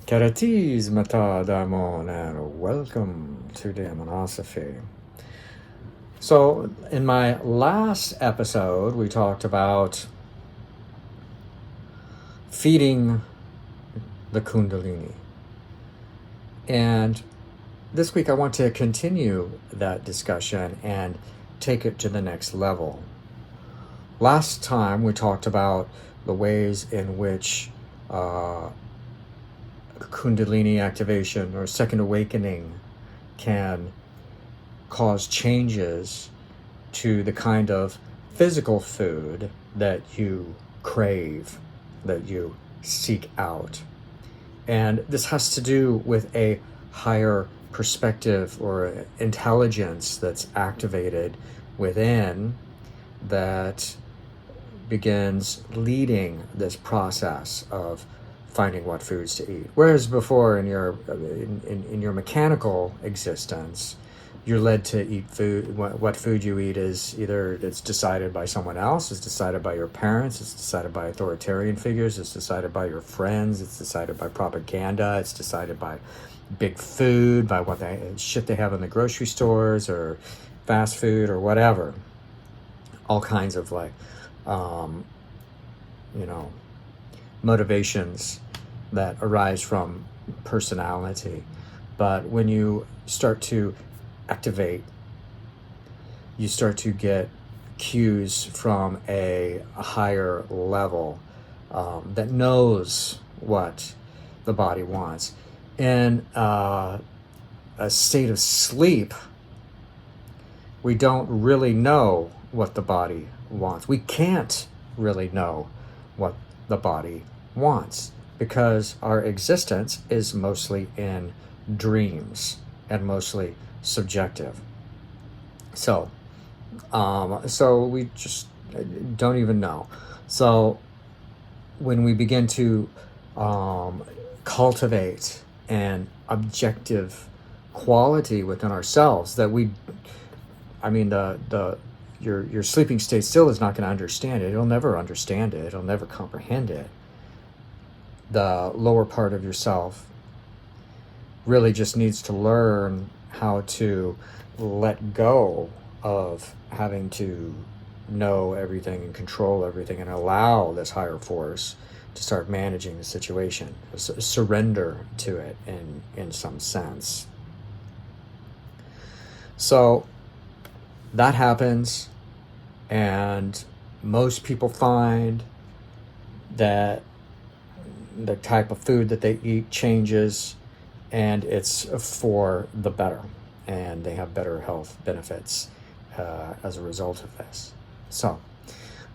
Karatis Mata Daimon, and welcome to Demonosophy. So, in my last episode, we talked about feeding the Kundalini. And this week, I want to continue that discussion and take it to the next level. Last time, we talked about the ways in which Kundalini activation or second awakening can cause changes to the kind of physical food that you crave, that you seek out. And this has to do with a higher perspective or intelligence that's activated within that begins leading this process of finding what foods to eat. Whereas before in your mechanical existence, you're led to eat food. What food you eat is either it's decided by someone else, it's decided by your parents, it's decided by authoritarian figures, it's decided by your friends, it's decided by propaganda, it's decided by big food, by what shit they have in the grocery stores or fast food or whatever. All kinds of motivations that arise from personality. But when you start to activate, you start to get cues from a higher level that knows what the body wants. In a state of sleep, we don't really know what the body wants. We can't really know what the body wants because our existence is mostly in dreams and mostly subjective. So we just don't even know. So when we begin to cultivate an objective quality within ourselves that your sleeping state still is not going to understand it. It'll never understand it. It'll never comprehend it. The lower part of yourself really just needs to learn how to let go of having to know everything and control everything and allow this higher force to start managing the situation. Surrender to it in some sense. So that happens, and most people find that the type of food that they eat changes, and it's for the better, and they have better health benefits as a result of this. So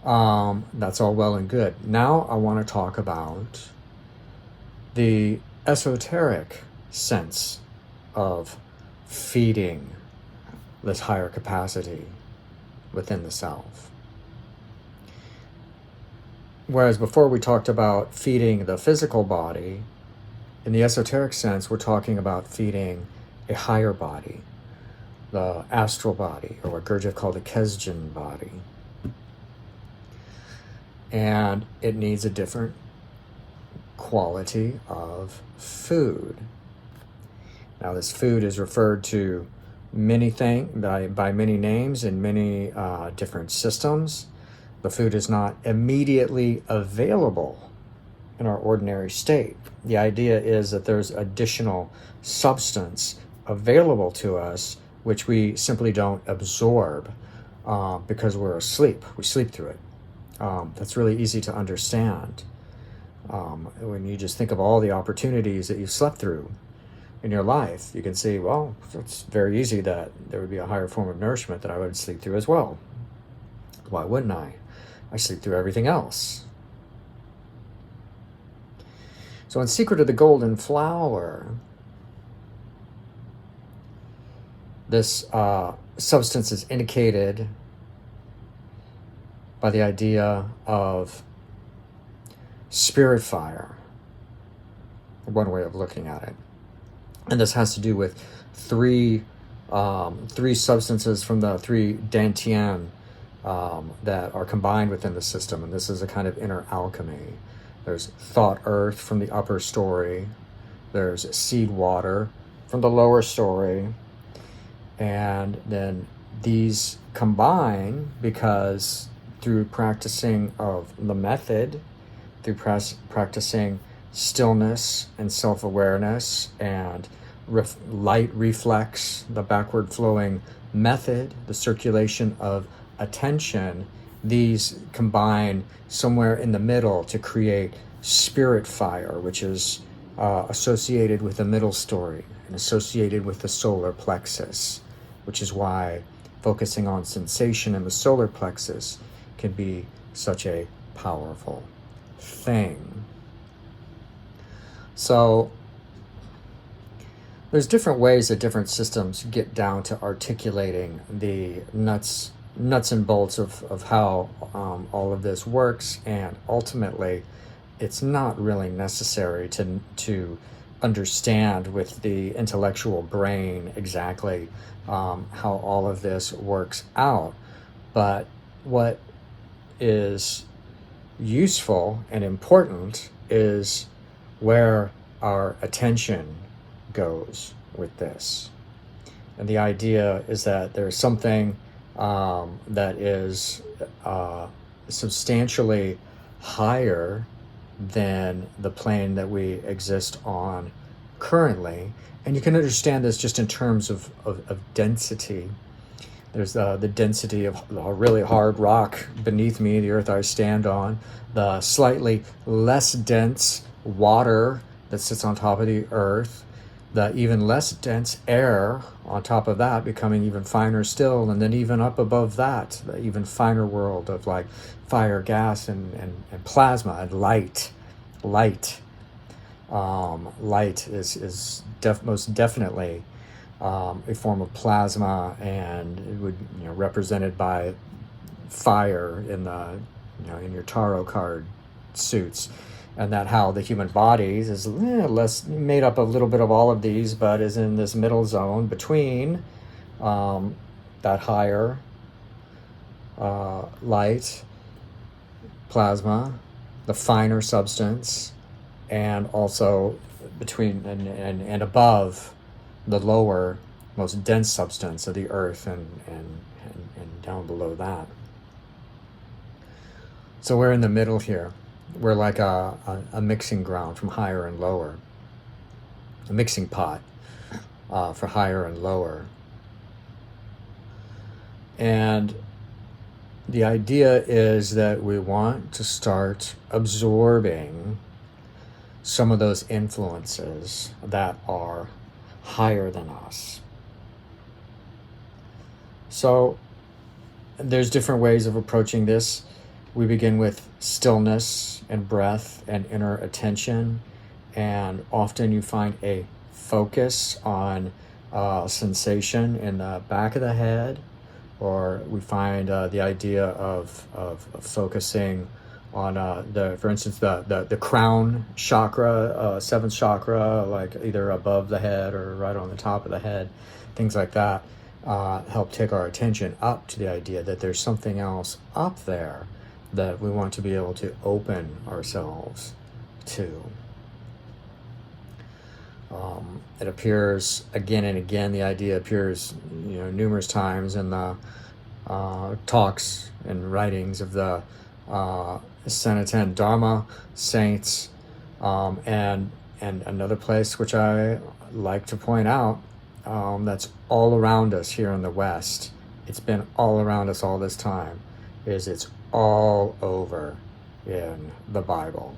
that's all well and good. Now I want to talk about the esoteric sense of feeding this higher capacity within the self. Whereas before we talked about feeding the physical body, in the esoteric sense, we're talking about feeding a higher body, the astral body, or what Gurdjieff called the Kesdjan body. And it needs a different quality of food. Now, this food is referred to by many names in many different systems. The food is not immediately available in our ordinary state. The idea is that there's additional substance available to us which we simply don't absorb because we're asleep. We sleep through it. That's really easy to understand. When you just think of all the opportunities that you've slept through in your life, you can see, well, it's very easy that there would be a higher form of nourishment that I would sleep through as well. Why wouldn't I? I sleep through everything else. So in Secret of the Golden Flower, this substance is indicated by the idea of spirit fire, one way of looking at it. And this has to do with three substances from the three dantian that are combined within the system. And this is a kind of inner alchemy. There's thought earth from the upper story, there's seed water from the lower story, and then these combine because through practicing of the method, through practicing stillness and self-awareness and light reflex, the backward flowing method, the circulation of attention, these combine somewhere in the middle to create spirit fire, which is associated with the middle story and associated with the solar plexus, which is why focusing on sensation in the solar plexus can be such a powerful thing. So there's different ways that different systems get down to articulating the nuts and bolts of how all of this works, and ultimately it's not really necessary to understand with the intellectual brain exactly how all of this works out. But what is useful and important is where our attention goes with this. And the idea is that there's something that is substantially higher than the plane that we exist on currently. And you can understand this just in terms of density. There's the density of a really hard rock beneath me, the earth I stand on, the slightly less dense water that sits on top of the earth, the even less dense air on top of that, becoming even finer still, and then even up above that, the even finer world of like fire, gas, and plasma, and light. Light is most definitely a form of plasma, and it would, represented by fire in the, in your tarot card suits. And that how the human body is less made up of a little bit of all of these, but is in this middle zone between that higher light, plasma, the finer substance, and also between and above the lower, most dense substance of the earth, and down below that. So we're in the middle here. We're like a mixing ground from higher and lower, a mixing pot for higher and lower. And the idea is that we want to start absorbing some of those influences that are higher than us. So there's different ways of approaching this. We begin with stillness and breath and inner attention, and often you find a focus on sensation in the back of the head, or we find the idea of focusing on for instance the crown chakra, seventh chakra, like either above the head or right on the top of the head, things like that help take our attention up to the idea that there's something else up there that we want to be able to open ourselves to. It appears again and again, the idea appears numerous times in the talks and writings of the Sanatan Dharma saints, and another place which I like to point out, that's all around us here in the West. It's been all around us all this time, is it's all over in the Bible.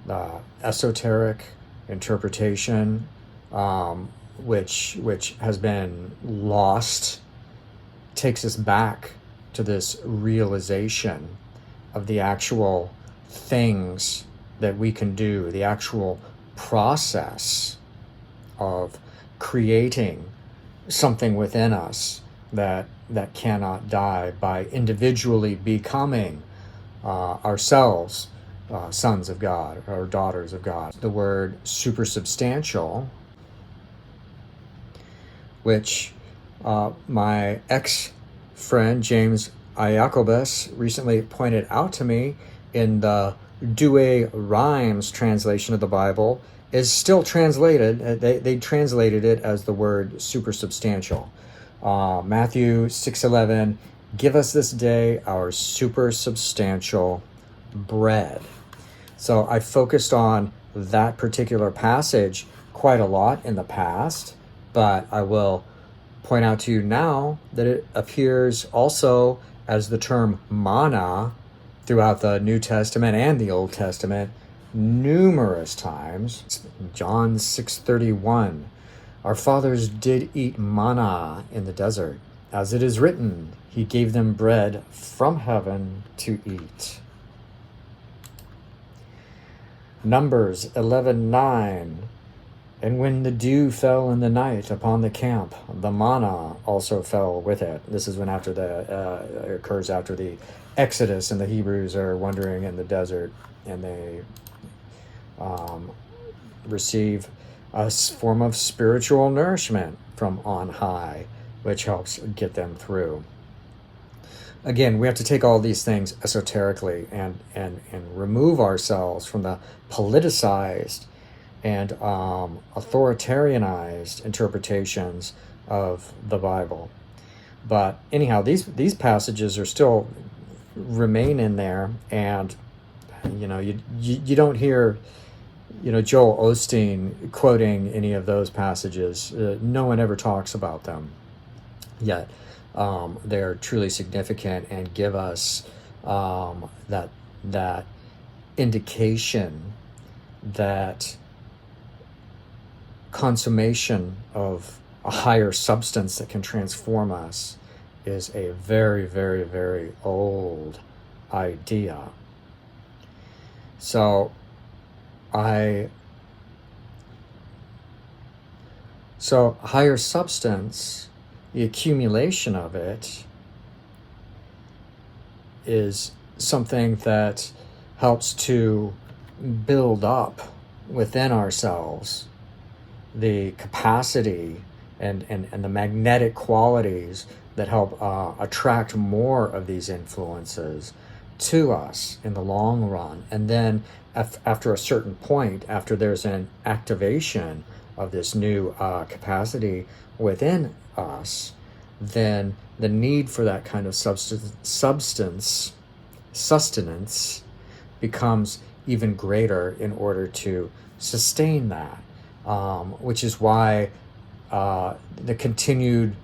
The esoteric interpretation, which has been lost, takes us back to this realization of the actual things that we can do, the actual process of creating something within us that cannot die by individually becoming ourselves sons of God or daughters of God. The word supersubstantial, which my ex-friend James Iacobus recently pointed out to me in the Douay Rhymes translation of the Bible, is still translated. They translated it as the word supersubstantial. Matthew 6:11, give us this day our supersubstantial bread. So I focused on that particular passage quite a lot in the past, but I will point out to you now that it appears also as the term manna throughout the New Testament and the Old Testament numerous times. John 6:31, our fathers did eat manna in the desert. As it is written, he gave them bread from heaven to eat. Numbers 11:9, and when the dew fell in the night upon the camp, the manna also fell with it. This is when occurs after the Exodus, and the Hebrews are wandering in the desert, and they receive a form of spiritual nourishment from on high, which helps get them through. Again, we have to take all these things esoterically and remove ourselves from the politicized and authoritarianized interpretations of the Bible. But anyhow, these passages are still remain in there, and you don't hear Joel Osteen quoting any of those passages. No one ever talks about them, yet they're truly significant and give us that indication that consummation of a higher substance that can transform us is a very, very, very old idea. So higher substance, the accumulation of it, is something that helps to build up within ourselves the capacity and the magnetic qualities that help attract more of these influences to us in the long run. And then after a certain point, after there's an activation of this new capacity within us, then the need for that kind of sustenance becomes even greater in order to sustain that, which is why the continued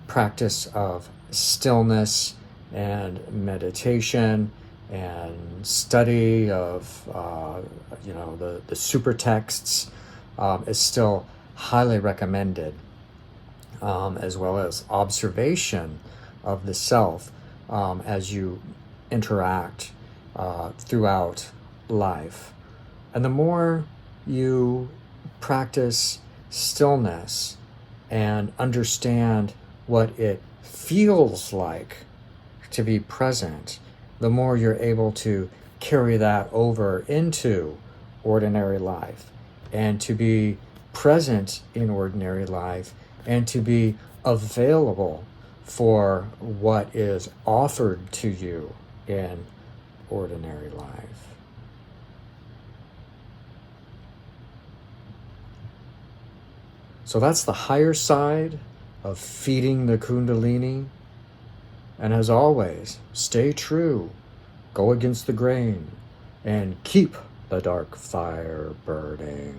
practice of stillness and meditation and study of the super texts is still highly recommended, as well as observation of the self as you interact throughout life. And the more you practice stillness and understand what it feels like to be present, the more you're able to carry that over into ordinary life, and to be present in ordinary life, and to be available for what is offered to you in ordinary life. So that's the higher side of feeding the Kundalini. And as always, stay true, go against the grain, and keep the dark fire burning.